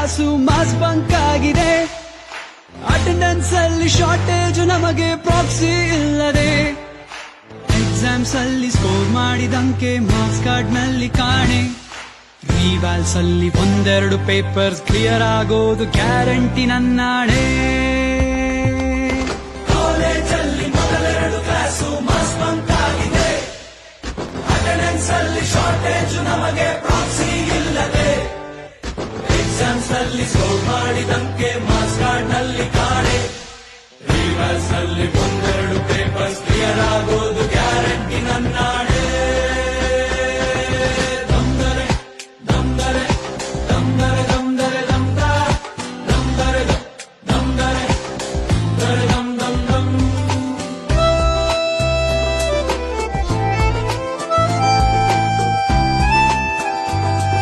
Class mass bunk ಆಗಿದೆ. Attendance ಅಲ್ಲಿ shortage, ನಮಗೆ ಪ್ರಾಕ್ಸಿ ಇಲ್ಲದೆ. ಎಕ್ಸಾಮ್ಸ್ ಅಲ್ಲಿ ಸ್ಕೋರ್ ಮಾಡಿದಂಕೆ ಮಾರ್ಕ್ಸ್ ಕಾರ್ಡ್ ನಲ್ಲಿ ಕಾಣೆ. ರಿವ್ಯಾಲ್ಸ್ ಅಲ್ಲಿ ಒಂದೆರಡು ಪೇಪರ್ಸ್ ಕ್ಲಿಯರ್ ಆಗೋದು ಗ್ಯಾರಂಟಿ ನನ್ನಾಣೆ. ಕಾಲೇಜಲ್ಲಿ ಮೊದಲೆರಡು ಕ್ಲಾಸು ಮಾಸ್ ಬಂಕ್ ಆಗಿದೆ. ಅಟೆಂಡೆನ್ಸ್ ಅಲ್ಲಿ ಶಾರ್ಟೇಜ್, ನಮಗೆ ಪ್ರಾಕ್ಸಿ ಇಲ್ಲದೆ. ಎಕ್ಸಾಮ್ಸ್ ಅಲ್ಲಿ ಸ್ಕೋರ್ ಮಾಡಿದಂಕೆ ಮಾರ್ಕ್ಸ್ ಕಾರ್ಡ್ ನಲ್ಲಿ ಕಾಣೆ. ರಿವ್ಯಾಲ್ಸ್ ಅಲ್ಲಿ ಒಂದೆರಡು ಪೇಪರ್ಸ್ ಕ್ಲಿಯರ್ ಆಗೋದು